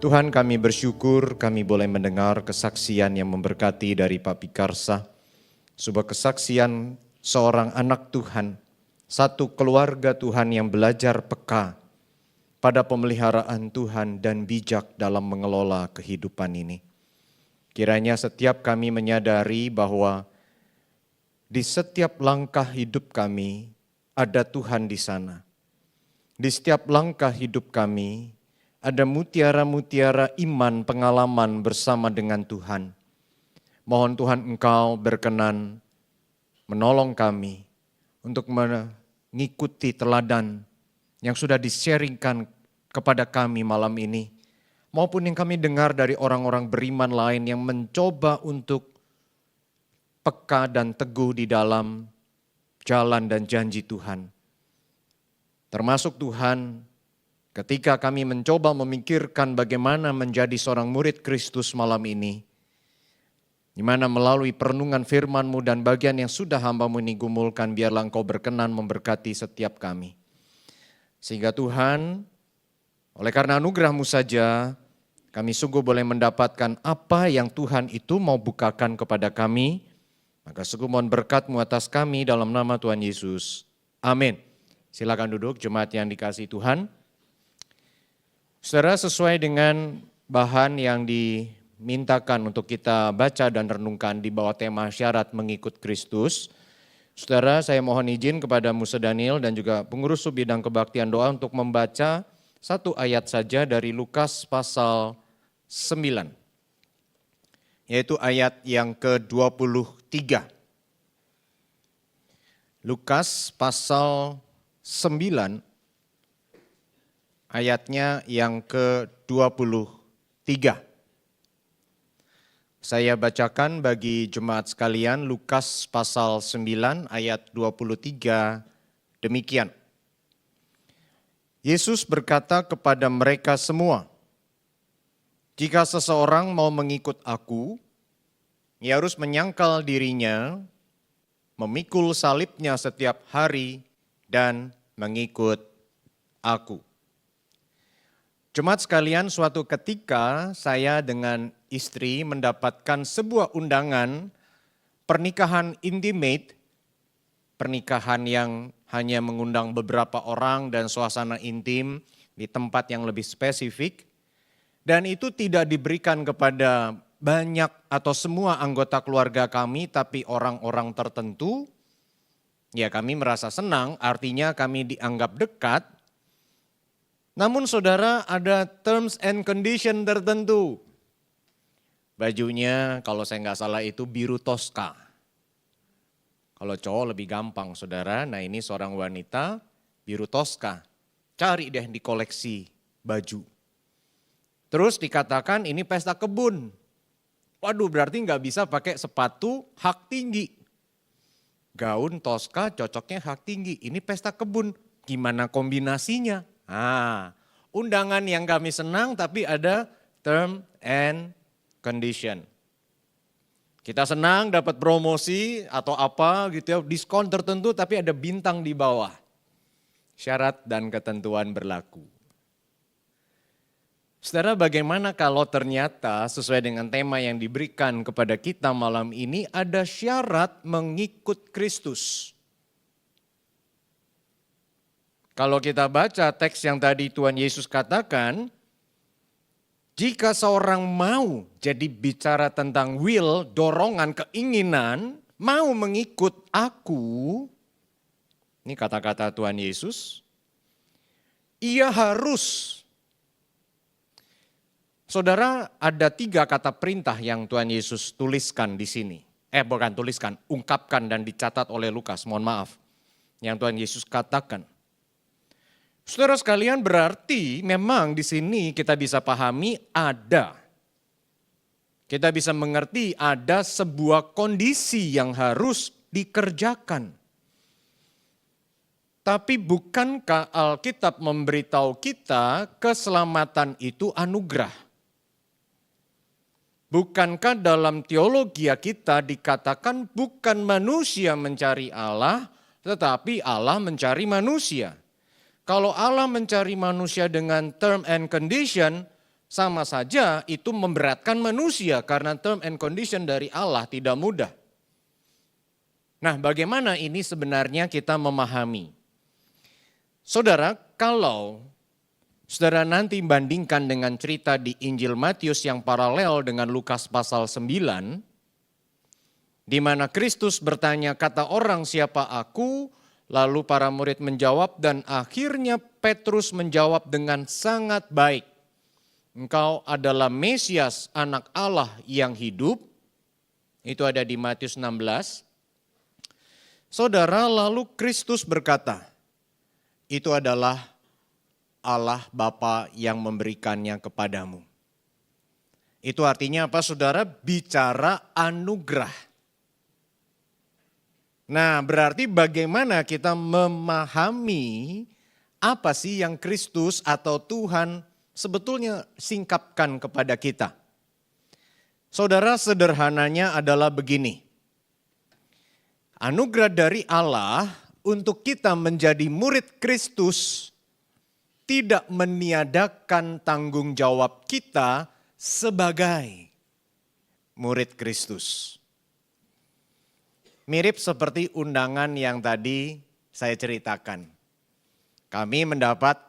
Tuhan, kami bersyukur kami boleh mendengar kesaksian yang memberkati dari Pak Pikarsa. Sebuah kesaksian seorang anak Tuhan, satu keluarga Tuhan yang belajar peka pada pemeliharaan Tuhan dan bijak dalam mengelola kehidupan ini. Kiranya setiap kami menyadari bahwa di setiap langkah hidup kami ada Tuhan di sana. Di setiap langkah hidup kami ada mutiara-mutiara iman pengalaman bersama dengan Tuhan. Mohon Tuhan Engkau berkenan menolong kami untuk mengikuti teladan yang sudah di-sharingkan kepada kami malam ini. Maupun yang kami dengar dari orang-orang beriman lain yang mencoba untuk peka dan teguh di dalam jalan dan janji Tuhan. Termasuk Tuhan, ketika kami mencoba memikirkan bagaimana menjadi seorang murid Kristus malam ini, di mana melalui perenungan firman-Mu dan bagian yang sudah hamba-Mu ini gumulkan, biarlah Engkau berkenan memberkati setiap kami. Sehingga Tuhan, oleh karena anugerah-Mu saja, kami sungguh boleh mendapatkan apa yang Tuhan itu mau bukakan kepada kami. Maka sungguh mohon berkat-Mu atas kami dalam nama Tuhan Yesus. Amin. Silakan duduk jemaat yang dikasihi Tuhan. Saudara, sesuai dengan bahan yang dimintakan untuk kita baca dan renungkan di bawah tema syarat mengikut Kristus. Saudara, saya mohon izin kepada Musa Daniel dan juga pengurus sub bidang kebaktian doa untuk membaca satu ayat saja dari Lukas pasal 9. Yaitu ayat yang ke-23. Lukas pasal 9 ayatnya yang ke-23. Saya bacakan bagi jemaat sekalian Lukas pasal 9 ayat 23 demikian. Yesus berkata kepada mereka semua, "Jika seseorang mau mengikut aku, ia harus menyangkal dirinya, memikul salibnya setiap hari dan mengikut aku." Jemaat sekalian, suatu ketika saya dengan istri mendapatkan sebuah undangan pernikahan intimate, pernikahan yang hanya mengundang beberapa orang dan suasana intim di tempat yang lebih spesifik. Dan itu tidak diberikan kepada banyak atau semua anggota keluarga kami, tapi orang-orang tertentu. Ya, kami merasa senang, artinya kami dianggap dekat. Namun saudara, ada terms and condition tertentu. Bajunya kalau saya nggak salah itu biru Tosca. Kalau cowok lebih gampang saudara, nah ini seorang wanita biru Tosca. Cari deh di koleksi baju. Terus dikatakan ini pesta kebun. Waduh, berarti nggak bisa pakai sepatu hak tinggi. Gaun Tosca cocoknya hak tinggi, ini pesta kebun. Gimana kombinasinya? Undangan yang kami senang tapi ada term and condition. Kita senang dapat promosi atau apa gitu ya, diskon tertentu tapi ada bintang di bawah. Syarat dan ketentuan berlaku. Saudara, bagaimana kalau ternyata sesuai dengan tema yang diberikan kepada kita malam ini ada syarat mengikut Kristus? Kalau kita baca teks yang tadi Tuhan Yesus katakan, jika seorang mau jadi bicara tentang will, dorongan, keinginan, mau mengikut aku, ini kata-kata Tuhan Yesus, ia harus. Saudara, ada 3 kata perintah yang Tuhan Yesus tuliskan di sini. Bukan tuliskan, ungkapkan dan dicatat oleh Lukas, mohon maaf. Yang Tuhan Yesus katakan. Saudara sekalian, berarti memang di sini kita bisa pahami ada. Kita bisa mengerti ada sebuah kondisi yang harus dikerjakan. Tapi bukankah Alkitab memberitahu kita keselamatan itu anugerah? Bukankah dalam teologi kita dikatakan bukan manusia mencari Allah, tetapi Allah mencari manusia. Kalau Allah mencari manusia dengan term and condition, sama saja itu memberatkan manusia karena term and condition dari Allah tidak mudah. Nah, bagaimana ini sebenarnya kita memahami? Saudara, kalau saudara nanti bandingkan dengan cerita di Injil Matius yang paralel dengan Lukas pasal 9, di mana Kristus bertanya, kata orang siapa aku? Lalu para murid menjawab dan akhirnya Petrus menjawab dengan sangat baik. Engkau adalah Mesias, anak Allah yang hidup. Itu ada di Matius 16. Saudara, lalu Kristus berkata, itu adalah Allah Bapa yang memberikannya kepadamu. Itu artinya apa saudara? Bicara anugerah. Nah, berarti bagaimana kita memahami apa sih yang Kristus atau Tuhan sebetulnya singkapkan kepada kita? Saudara, sederhananya adalah begini. Anugerah dari Allah untuk kita menjadi murid Kristus tidak meniadakan tanggung jawab kita sebagai murid Kristus. Mirip seperti undangan yang tadi saya ceritakan. Kami mendapat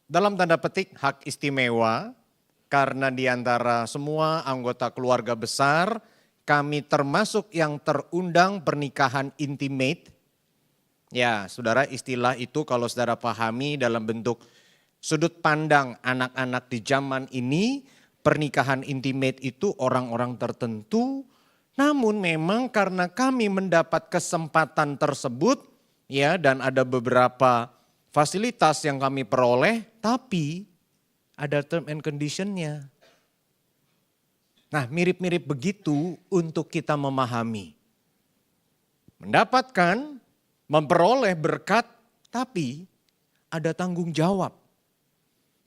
dalam tanda petik hak istimewa karena di antara semua anggota keluarga besar kami termasuk yang terundang pernikahan intimate. Ya, saudara, istilah itu kalau saudara pahami dalam bentuk sudut pandang anak-anak di zaman ini, pernikahan intimate itu orang-orang tertentu. Namun memang karena kami mendapat kesempatan tersebut, ya, dan ada beberapa fasilitas yang kami peroleh, tapi ada term and condition-nya. Nah, mirip-mirip begitu untuk kita memahami. Mendapatkan, memperoleh berkat, tapi ada tanggung jawab.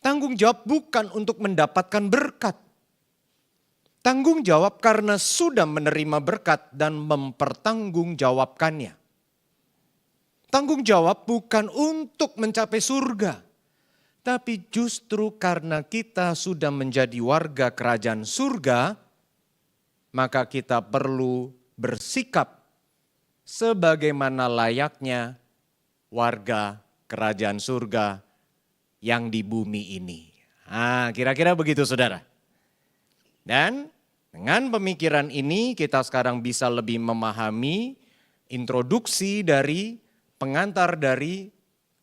Tanggung jawab bukan untuk mendapatkan berkat. Tanggung jawab karena sudah menerima berkat dan mempertanggungjawabkannya. Tanggung jawab bukan untuk mencapai surga, tapi justru karena kita sudah menjadi warga kerajaan surga, maka kita perlu bersikap sebagaimana layaknya warga kerajaan surga yang di bumi ini. Nah, kira-kira begitu saudara. Dan dengan pemikiran ini kita sekarang bisa lebih memahami introduksi dari pengantar dari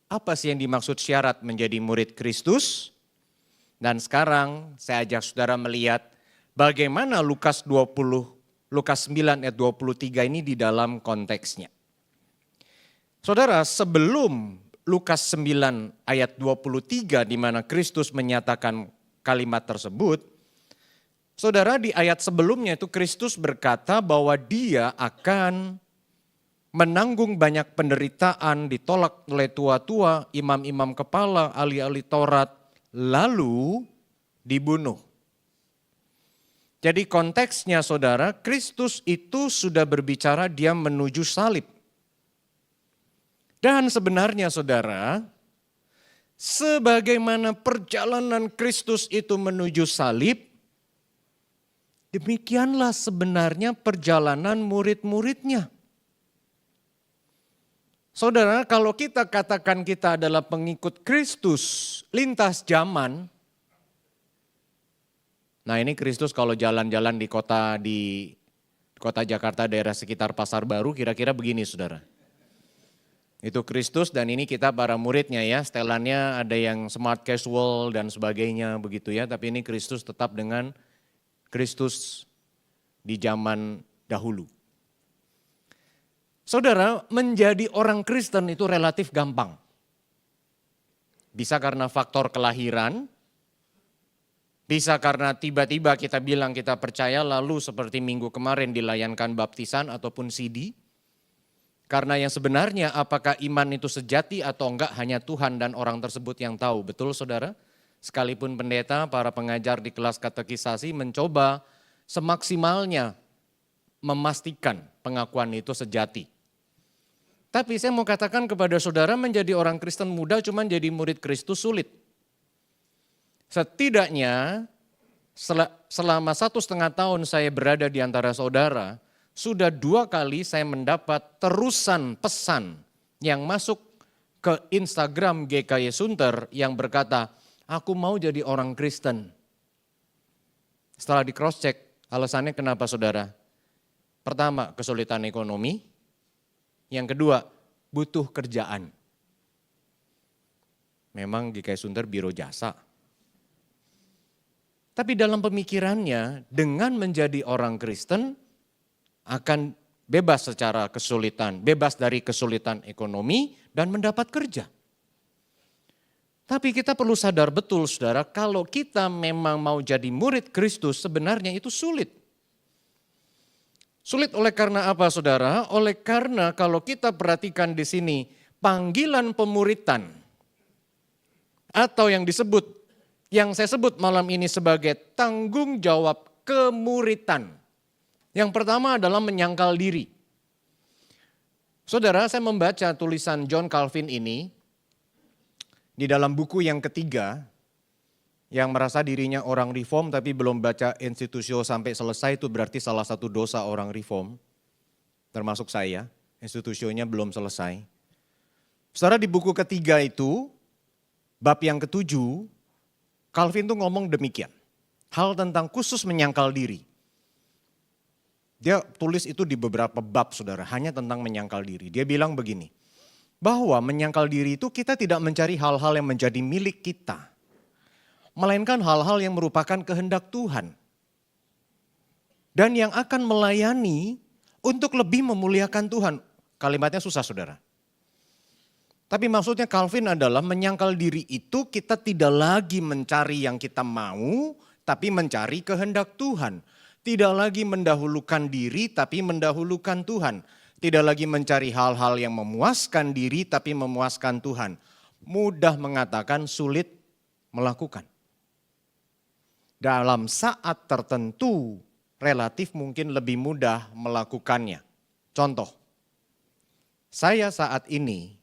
apa sih yang dimaksud syarat menjadi murid Kristus. Dan sekarang saya ajak saudara melihat bagaimana Lukas 9 ayat 23 ini di dalam konteksnya. Saudara, sebelum Lukas 9 ayat 23 di mana Kristus menyatakan kalimat tersebut, saudara, di ayat sebelumnya itu Kristus berkata bahwa dia akan menanggung banyak penderitaan, ditolak oleh tua-tua, imam-imam kepala, ahli-ahli Taurat, lalu dibunuh. Jadi konteksnya saudara, Kristus itu sudah berbicara dia menuju salib. Dan sebenarnya saudara, sebagaimana perjalanan Kristus itu menuju salib, demikianlah sebenarnya perjalanan murid-muridnya. Saudara, kalau kita katakan kita adalah pengikut Kristus lintas zaman, nah ini Kristus kalau jalan-jalan di kota Jakarta, daerah sekitar Pasar Baru, kira-kira begini saudara. Itu Kristus dan ini kita para muridnya ya, setelannya ada yang smart casual dan sebagainya begitu ya, tapi ini Kristus tetap dengan Kristus di zaman dahulu. Saudara, menjadi orang Kristen itu relatif gampang. Bisa karena faktor kelahiran, bisa karena tiba-tiba kita bilang kita percaya lalu seperti minggu kemarin dilayankan baptisan ataupun CD. Karena yang sebenarnya apakah iman itu sejati atau enggak hanya Tuhan dan orang tersebut yang tahu. Betul saudara? Sekalipun pendeta, para pengajar di kelas katekisasi mencoba semaksimalnya memastikan pengakuan itu sejati. Tapi saya mau katakan kepada saudara menjadi orang Kristen muda cuma jadi murid Kristus sulit. Setidaknya selama 1,5 tahun saya berada di antara saudara, sudah 2 kali saya mendapat terusan pesan yang masuk ke Instagram GKY Sunter yang berkata, aku mau jadi orang Kristen. Setelah di cross check, alasannya kenapa saudara? Pertama, kesulitan ekonomi. Yang kedua, butuh kerjaan. Memang GKY Sunter biro jasa. Tapi dalam pemikirannya, dengan menjadi orang Kristen, akan bebas secara kesulitan, bebas dari kesulitan ekonomi dan mendapat kerja. Tapi kita perlu sadar betul saudara, kalau kita memang mau jadi murid Kristus sebenarnya itu sulit. Sulit oleh karena apa saudara? Oleh karena kalau kita perhatikan di sini, panggilan pemuritan atau yang saya sebut malam ini sebagai tanggung jawab kemuritan. Yang pertama adalah menyangkal diri. Saudara, saya membaca tulisan John Calvin ini di dalam buku yang ketiga, yang merasa dirinya orang reform tapi belum baca Institutio sampai selesai, itu berarti salah satu dosa orang reform, termasuk saya, Institutionya belum selesai. Saudara, di buku ketiga itu, bab yang ke-7, Calvin tuh ngomong demikian, hal tentang khusus menyangkal diri. Dia tulis itu di beberapa bab saudara, hanya tentang menyangkal diri. Dia bilang begini, bahwa menyangkal diri itu kita tidak mencari hal-hal yang menjadi milik kita, melainkan hal-hal yang merupakan kehendak Tuhan. Dan yang akan melayani untuk lebih memuliakan Tuhan. Kalimatnya susah saudara. Tapi maksudnya Calvin adalah menyangkal diri itu kita tidak lagi mencari yang kita mau, tapi mencari kehendak Tuhan. Tidak lagi mendahulukan diri, tapi mendahulukan Tuhan. Tidak lagi mencari hal-hal yang memuaskan diri, tapi memuaskan Tuhan. Mudah mengatakan, sulit melakukan. Dalam saat tertentu, relatif mungkin lebih mudah melakukannya. Contoh, saya saat ini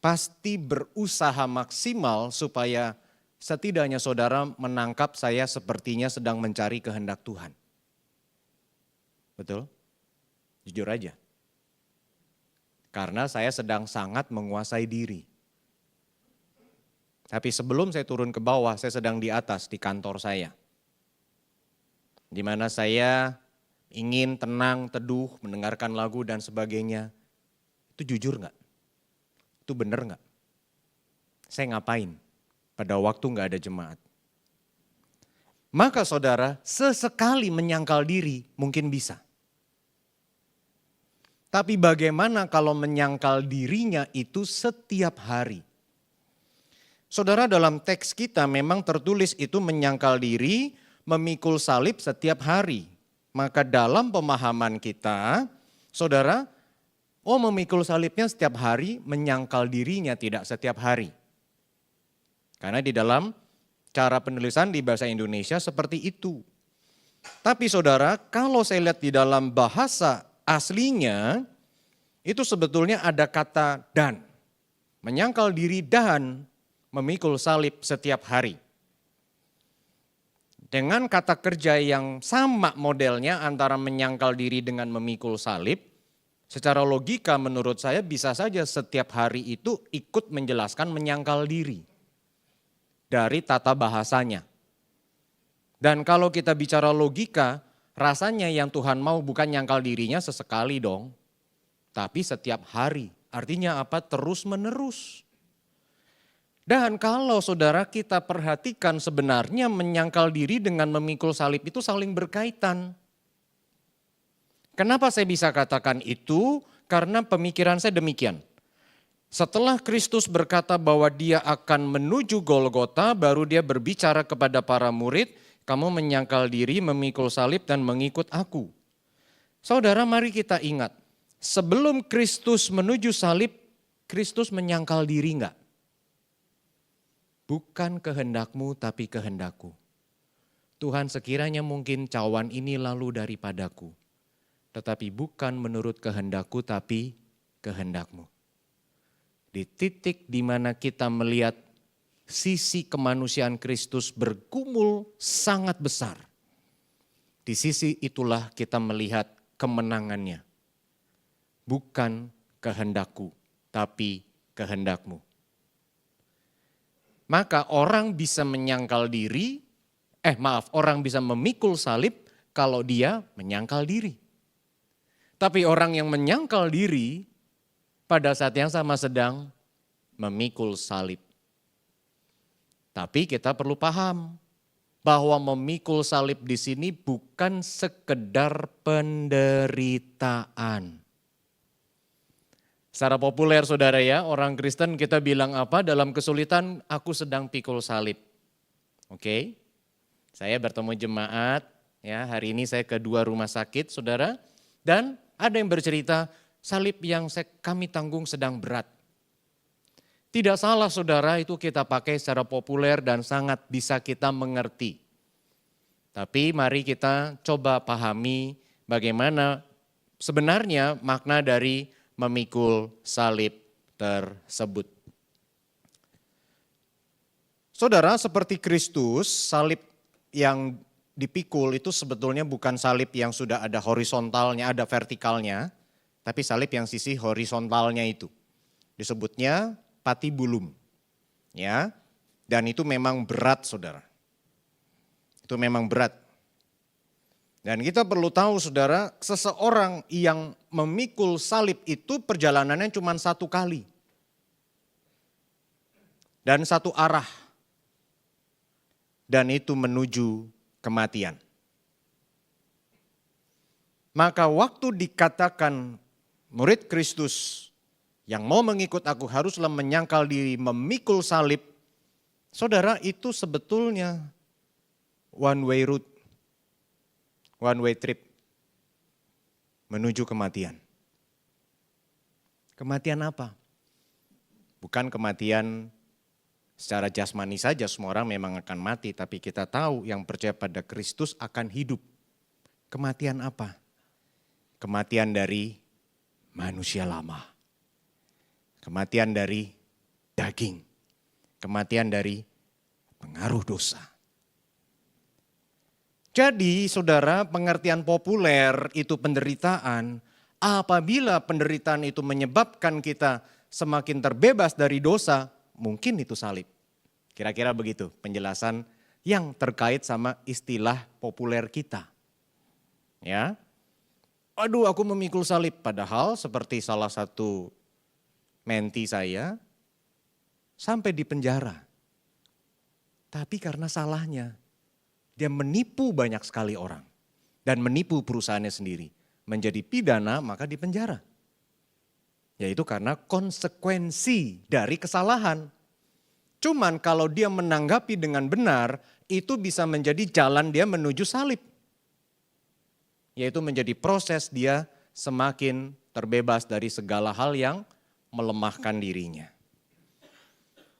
pasti berusaha maksimal supaya setidaknya saudara menangkap saya sepertinya sedang mencari kehendak Tuhan. Betul? Jujur aja. Karena saya sedang sangat menguasai diri. Tapi sebelum saya turun ke bawah, saya sedang di atas di kantor saya. Di mana saya ingin tenang, teduh, mendengarkan lagu dan sebagainya. Itu jujur enggak? Itu benar enggak? Saya ngapain pada waktu enggak ada jemaat? Maka saudara, sesekali menyangkal diri mungkin bisa. Tapi bagaimana kalau menyangkal dirinya itu setiap hari? Saudara, dalam teks kita memang tertulis itu menyangkal diri, memikul salib setiap hari. Maka dalam pemahaman kita, saudara, memikul salibnya setiap hari, menyangkal dirinya tidak setiap hari. Karena di dalam cara penulisan di bahasa Indonesia seperti itu. Tapi saudara, kalau saya lihat di dalam bahasa aslinya, itu sebetulnya ada kata dan. Menyangkal diri dan memikul salib setiap hari. Dengan kata kerja yang sama modelnya antara menyangkal diri dengan memikul salib, secara logika menurut saya bisa saja setiap hari itu ikut menjelaskan menyangkal diri dari tata bahasanya. Dan kalau kita bicara logika, rasanya yang Tuhan mau bukan nyangkal dirinya sesekali dong, tapi setiap hari. Artinya apa? Terus menerus. Dan kalau saudara kita perhatikan sebenarnya menyangkal diri dengan memikul salib itu saling berkaitan. Kenapa saya bisa katakan itu? Karena pemikiran saya demikian. Setelah Kristus berkata bahwa dia akan menuju Golgota, baru dia berbicara kepada para murid, kamu menyangkal diri, memikul salib dan mengikut aku. Saudara, mari kita ingat, sebelum Kristus menuju salib, Kristus menyangkal diri enggak? Bukan kehendakmu tapi kehendakku. Tuhan, sekiranya mungkin cawan ini lalu daripadaku. Tetapi bukan menurut kehendakku tapi kehendakmu. Di titik di mana kita melihat sisi kemanusiaan Kristus bergumul sangat besar. Di sisi itulah kita melihat kemenangannya. Bukan kehendakku, tapi kehendakmu. Maka orang bisa menyangkal diri, orang bisa memikul salib kalau dia menyangkal diri. Tapi orang yang menyangkal diri pada saat yang sama sedang memikul salib. Tapi kita perlu paham bahwa memikul salib di sini bukan sekedar penderitaan. Secara populer saudara ya, orang Kristen kita bilang apa? Dalam kesulitan aku sedang pikul salib. Oke, saya bertemu jemaat, ya hari ini saya ke 2 rumah sakit saudara. Dan ada yang bercerita salib yang kami tanggung sedang berat. Tidak salah saudara, itu kita pakai secara populer dan sangat bisa kita mengerti. Tapi mari kita coba pahami bagaimana sebenarnya makna dari memikul salib tersebut. Saudara, seperti Kristus, salib yang dipikul itu sebetulnya bukan salib yang sudah ada horizontalnya, ada vertikalnya, tapi salib yang sisi horizontalnya itu. Disebutnya patibulum. Ya. Dan itu memang berat, saudara. Itu memang berat. Dan kita perlu tahu saudara, seseorang yang memikul salib itu perjalanannya cuma 1 kali. Dan 1 arah. Dan itu menuju kematian. Maka waktu dikatakan murid Kristus yang mau mengikut aku haruslah menyangkal diri, memikul salib. Saudara, itu sebetulnya one way route. One way trip menuju kematian. Kematian apa? Bukan kematian secara jasmani saja, semua orang memang akan mati, tapi kita tahu yang percaya pada Kristus akan hidup. Kematian apa? Kematian dari manusia lama. Kematian dari daging. Kematian dari pengaruh dosa. Jadi saudara, pengertian populer itu penderitaan. Apabila penderitaan itu menyebabkan kita semakin terbebas dari dosa, mungkin itu salib. Kira-kira begitu penjelasan yang terkait sama istilah populer kita. Ya, aduh aku memikul salib. Padahal seperti salah satu menti saya sampai di penjara. Tapi karena salahnya. Dia menipu banyak sekali orang dan menipu perusahaannya sendiri. Menjadi pidana maka dipenjara. Yaitu karena konsekuensi dari kesalahan. Cuman kalau dia menanggapi dengan benar, itu bisa menjadi jalan dia menuju salib. Yaitu menjadi proses dia semakin terbebas dari segala hal yang melemahkan dirinya.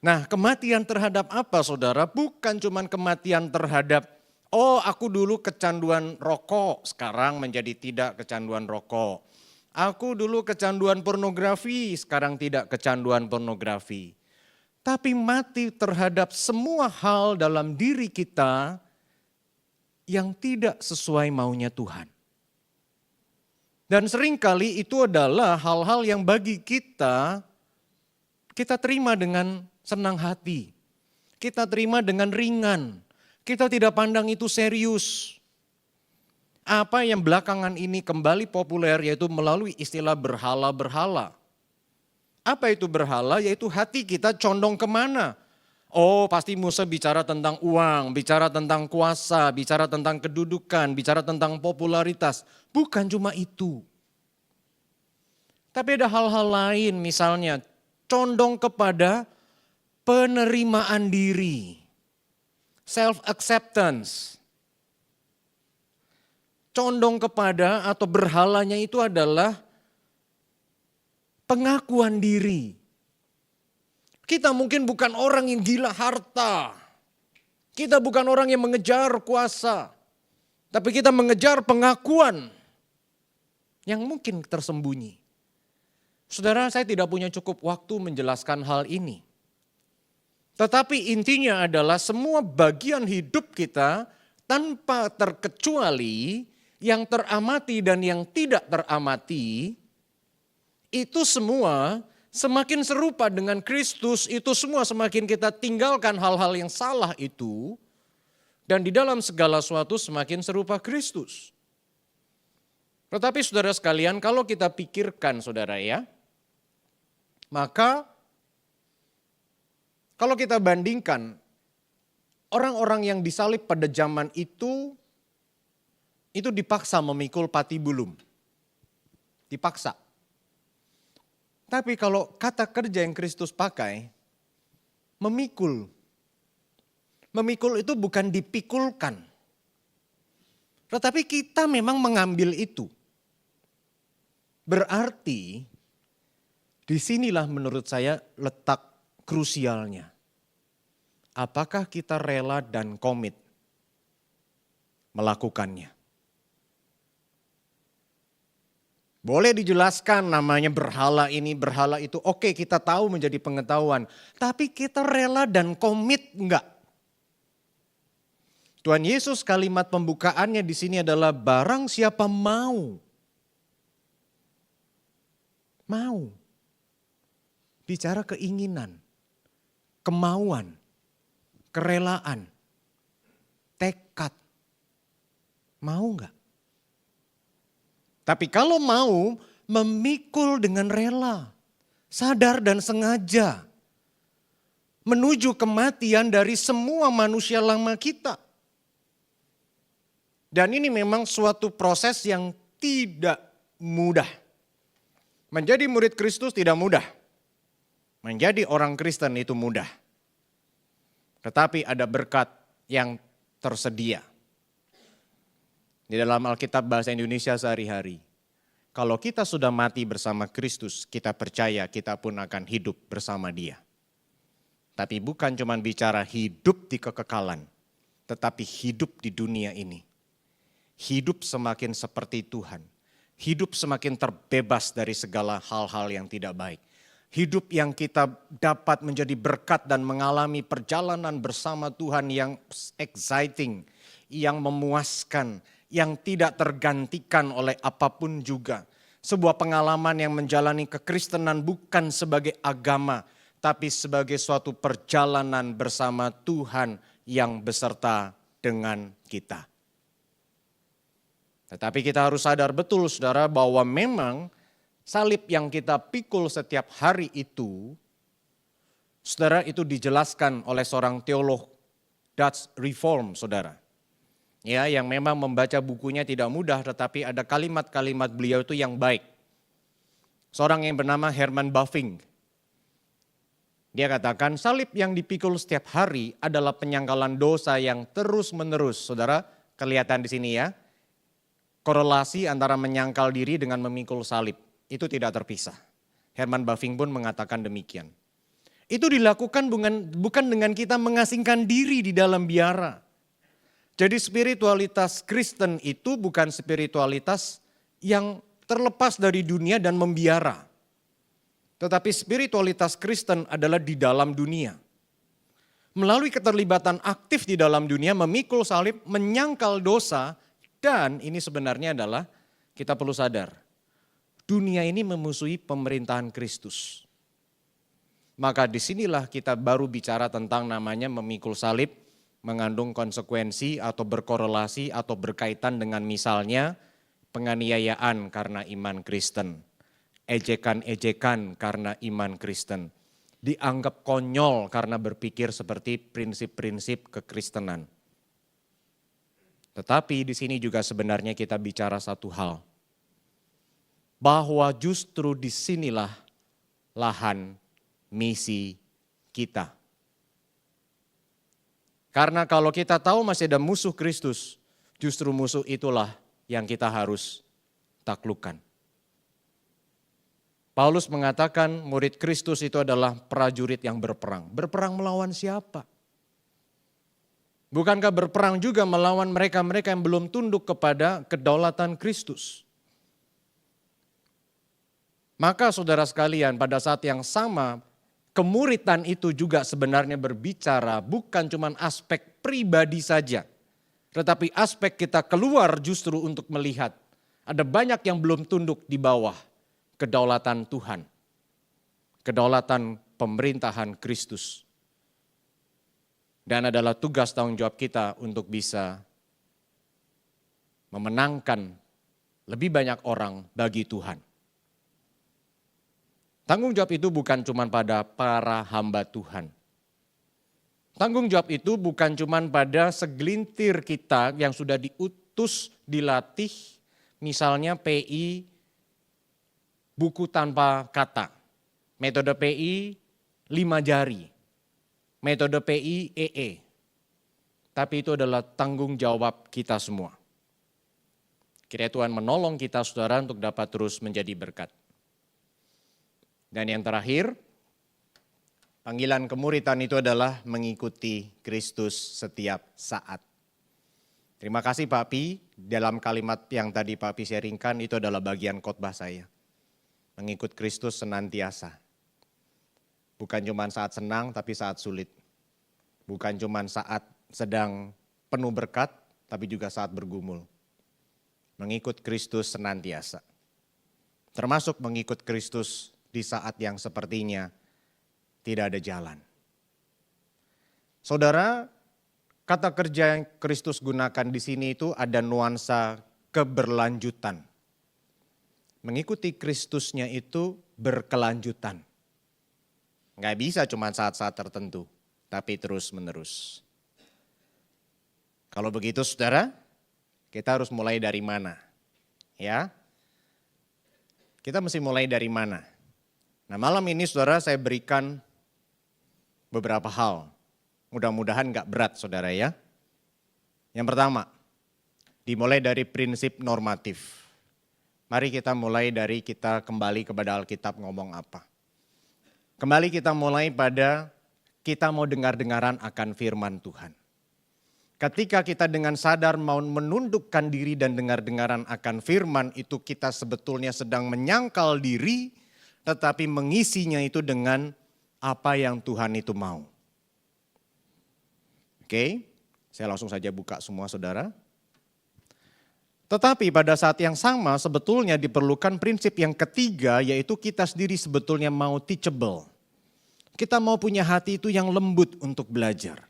Nah, kematian terhadap apa saudara? Bukan cuman kematian terhadap aku dulu kecanduan rokok, sekarang menjadi tidak kecanduan rokok. Aku dulu kecanduan pornografi, sekarang tidak kecanduan pornografi. Tapi mati terhadap semua hal dalam diri kita yang tidak sesuai maunya Tuhan. Dan seringkali itu adalah hal-hal yang bagi kita terima dengan senang hati. Kita terima dengan ringan. Kita tidak pandang itu serius. Apa yang belakangan ini kembali populer yaitu melalui istilah berhala-berhala. Apa itu berhala? Yaitu hati kita condong kemana? Oh pasti Musa bicara tentang uang, bicara tentang kuasa, bicara tentang kedudukan, bicara tentang popularitas. Bukan cuma itu. Tapi ada hal-hal lain misalnya condong kepada penerimaan diri. Self-acceptance. Condong kepada atau berhalanya itu adalah pengakuan diri. Kita mungkin bukan orang yang gila harta. Kita bukan orang yang mengejar kuasa. Tapi kita mengejar pengakuan yang mungkin tersembunyi. Saudara, saya tidak punya cukup waktu menjelaskan hal ini. Tetapi intinya adalah semua bagian hidup kita tanpa terkecuali yang teramati dan yang tidak teramati, itu semua semakin serupa dengan Kristus, itu semua semakin kita tinggalkan hal-hal yang salah itu, dan di dalam segala sesuatu semakin serupa Kristus. Tetapi saudara sekalian, kalau kita pikirkan saudara ya, maka kalau kita bandingkan orang-orang yang disalib pada zaman itu dipaksa memikul patibulum. Dipaksa. Tapi kalau kata kerja yang Kristus pakai, memikul. Memikul itu bukan dipikulkan. Tetapi kita memang mengambil itu. Berarti disinilah menurut saya letak krusialnya. Apakah kita rela dan komit melakukannya? Boleh dijelaskan namanya berhala ini, berhala itu. Oke, kita tahu menjadi pengetahuan. Tapi kita rela dan komit enggak? Tuhan Yesus kalimat pembukaannya di sini adalah barang siapa mau. Mau. Bicara keinginan, kemauan, kerelaan, tekad. Mau enggak? Tapi kalau mau, memikul dengan rela, sadar dan sengaja, menuju kematian dari semua manusia lama kita. Dan ini memang suatu proses yang tidak mudah. Menjadi murid Kristus tidak mudah. Menjadi orang Kristen itu mudah. Tetapi ada berkat yang tersedia. Di dalam Alkitab bahasa Indonesia sehari-hari. Kalau kita sudah mati bersama Kristus, kita percaya kita pun akan hidup bersama Dia. Tapi bukan cuma bicara hidup di kekekalan, tetapi hidup di dunia ini. Hidup semakin seperti Tuhan. Hidup semakin terbebas dari segala hal-hal yang tidak baik. Hidup yang kita dapat menjadi berkat dan mengalami perjalanan bersama Tuhan yang exciting, yang memuaskan, yang tidak tergantikan oleh apapun juga. Sebuah pengalaman yang menjalani kekristenan bukan sebagai agama, tapi sebagai suatu perjalanan bersama Tuhan yang beserta dengan kita. Tetapi kita harus sadar betul saudara bahwa memang salib yang kita pikul setiap hari itu, saudara, itu dijelaskan oleh seorang teolog Dutch Reform, saudara. Ya, yang memang membaca bukunya tidak mudah, tetapi ada kalimat-kalimat beliau itu yang baik. Seorang yang bernama Herman Bavinck. Dia katakan salib yang dipikul setiap hari adalah penyangkalan dosa yang terus-menerus. Saudara, kelihatan di sini ya. Korelasi antara menyangkal diri dengan memikul salib. Itu tidak terpisah. Herman Bavinck pun mengatakan demikian. Itu dilakukan bukan dengan kita mengasingkan diri di dalam biara. Jadi spiritualitas Kristen itu bukan spiritualitas yang terlepas dari dunia dan membiara. Tetapi spiritualitas Kristen adalah di dalam dunia. Melalui keterlibatan aktif di dalam dunia, memikul salib, menyangkal dosa, dan ini sebenarnya adalah kita perlu sadar. Dunia ini memusuhi pemerintahan Kristus. Maka disinilah kita baru bicara tentang namanya memikul salib, mengandung konsekuensi atau berkorelasi atau berkaitan dengan misalnya penganiayaan karena iman Kristen. Ejekan-ejekan karena iman Kristen. Dianggap konyol karena berpikir seperti prinsip-prinsip kekristenan. Tetapi di sini juga sebenarnya kita bicara satu hal. Bahwa justru disinilah lahan misi kita. Karena kalau kita tahu masih ada musuh Kristus, justru musuh itulah yang kita harus taklukkan. Paulus mengatakan murid Kristus itu adalah prajurit yang berperang. Berperang melawan siapa? Bukankah berperang juga melawan mereka-mereka yang belum tunduk kepada kedaulatan Kristus? Maka saudara sekalian, pada saat yang sama kemuritan itu juga sebenarnya berbicara bukan cuma aspek pribadi saja. Tetapi aspek kita keluar justru untuk melihat ada banyak yang belum tunduk di bawah kedaulatan Tuhan. Kedaulatan pemerintahan Kristus. Dan adalah tugas tanggung jawab kita untuk bisa memenangkan lebih banyak orang bagi Tuhan. Tanggung jawab itu bukan cuma pada para hamba Tuhan. Tanggung jawab itu bukan cuma pada segelintir kita yang sudah diutus, dilatih, misalnya PI buku tanpa kata, metode PI 5 jari, metode PI EE. Tapi itu adalah tanggung jawab kita semua. Kiranya Tuhan menolong kita saudara untuk dapat terus menjadi berkat. Dan yang terakhir, panggilan kemuritan itu adalah mengikuti Kristus setiap saat. Terima kasih Pak Pi, dalam kalimat yang tadi Pak Pi sharingkan itu adalah bagian khotbah saya. Mengikut Kristus senantiasa. Bukan cuma saat senang tapi saat sulit. Bukan cuma saat sedang penuh berkat tapi juga saat bergumul. Mengikut Kristus senantiasa. Termasuk mengikut Kristus di saat yang sepertinya tidak ada jalan. Saudara, kata kerja yang Kristus gunakan di sini itu ada nuansa keberlanjutan. Mengikuti Kristusnya itu berkelanjutan. Nggak bisa cuma saat-saat tertentu, tapi terus menerus. Kalau begitu saudara, kita harus mulai dari mana? Ya, kita mesti mulai dari mana? Nah malam ini saudara saya berikan beberapa hal. Mudah-mudahan gak berat saudara ya. Yang pertama, dimulai dari prinsip normatif. Mari kita mulai dari kita kembali kepada Alkitab ngomong apa. Kembali kita mulai pada kita mau dengar-dengaran akan firman Tuhan. Ketika kita dengan sadar mau menundukkan diri dan dengar-dengaran akan firman itu kita sebetulnya sedang menyangkal diri tetapi mengisinya itu dengan apa yang Tuhan itu mau. Oke, saya langsung saja buka semua saudara. Tetapi pada saat yang sama sebetulnya diperlukan prinsip yang ketiga yaitu kita sendiri sebetulnya mau teachable. Kita mau punya hati itu yang lembut untuk belajar.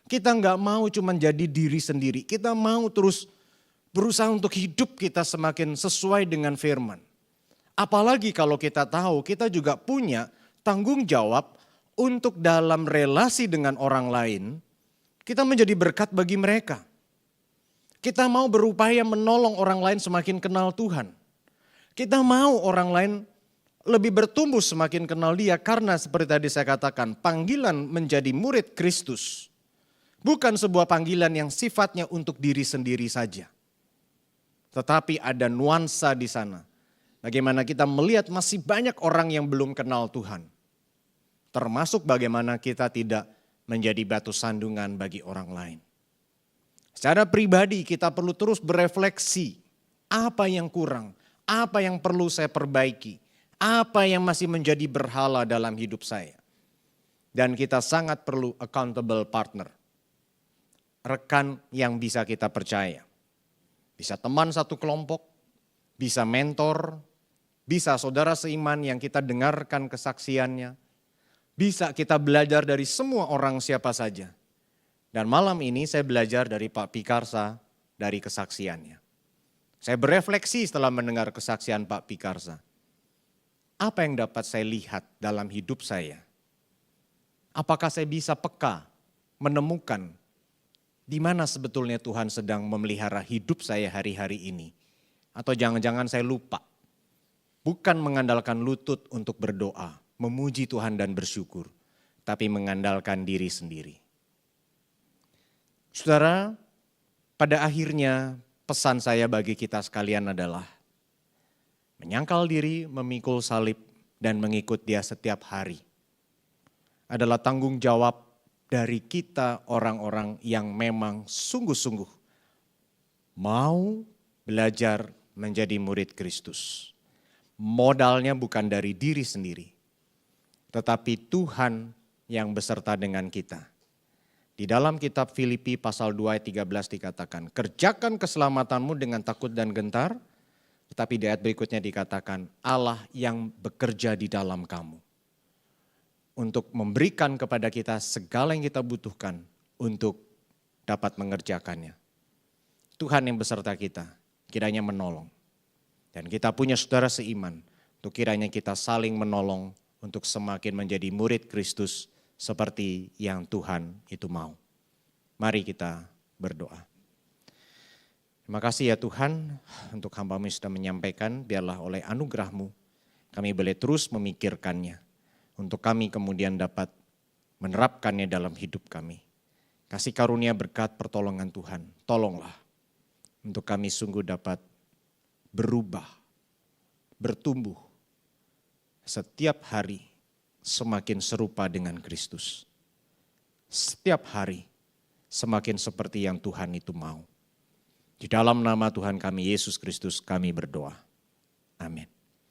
Kita nggak mau cuma jadi diri sendiri, kita mau terus berusaha untuk hidup kita semakin sesuai dengan firman. Apalagi kalau kita tahu kita juga punya tanggung jawab untuk dalam relasi dengan orang lain, kita menjadi berkat bagi mereka. Kita mau berupaya menolong orang lain semakin kenal Tuhan. Kita mau orang lain lebih bertumbuh semakin kenal Dia karena seperti tadi saya katakan, panggilan menjadi murid Kristus bukan sebuah panggilan yang sifatnya untuk diri sendiri saja. Tetapi ada nuansa di sana. Bagaimana kita melihat masih banyak orang yang belum kenal Tuhan. Termasuk bagaimana kita tidak menjadi batu sandungan bagi orang lain. Secara pribadi kita perlu terus berefleksi. Apa yang kurang, apa yang perlu saya perbaiki, apa yang masih menjadi berhala dalam hidup saya. Dan kita sangat perlu accountable partner. Rekan yang bisa kita percaya. Bisa teman satu kelompok, bisa mentor, bisa saudara seiman yang kita dengarkan kesaksiannya. Bisa kita belajar dari semua orang siapa saja. Dan malam ini saya belajar dari Pak Pikarsa dari kesaksiannya. Saya berefleksi setelah mendengar kesaksian Pak Pikarsa. Apa yang dapat saya lihat dalam hidup saya? Apakah saya bisa peka menemukan di mana sebetulnya Tuhan sedang memelihara hidup saya hari-hari ini? Atau jangan-jangan saya lupa. Bukan mengandalkan lutut untuk berdoa, memuji Tuhan dan bersyukur, tapi mengandalkan diri sendiri. Saudara, pada akhirnya pesan saya bagi kita sekalian adalah menyangkal diri, memikul salib, dan mengikut Dia setiap hari. Adalah tanggung jawab dari kita orang-orang yang memang sungguh-sungguh mau belajar menjadi murid Kristus. Modalnya bukan dari diri sendiri. tetapi Tuhan yang beserta dengan kita. Di dalam kitab Filipi pasal 2 ayat 13 dikatakan, kerjakan keselamatanmu dengan takut dan gentar, tetapi di ayat berikutnya dikatakan, Allah yang bekerja di dalam kamu. Untuk memberikan kepada kita segala yang kita butuhkan untuk dapat mengerjakannya. Tuhan yang beserta kita, kiranya menolong. Dan kita punya saudara seiman, untuk kiranya kita saling menolong untuk semakin menjadi murid Kristus seperti yang Tuhan itu mau. Mari kita berdoa. Terima kasih ya Tuhan untuk hamba-Mu yang sudah menyampaikan, biarlah oleh anugerah-Mu kami boleh terus memikirkannya. Untuk kami kemudian dapat menerapkannya dalam hidup kami. Kasih karunia berkat pertolongan Tuhan, tolonglah untuk kami sungguh dapat berubah, bertumbuh setiap hari semakin serupa dengan Kristus. Setiap hari semakin seperti yang Tuhan itu mau. Di dalam nama Tuhan kami Yesus Kristus kami berdoa.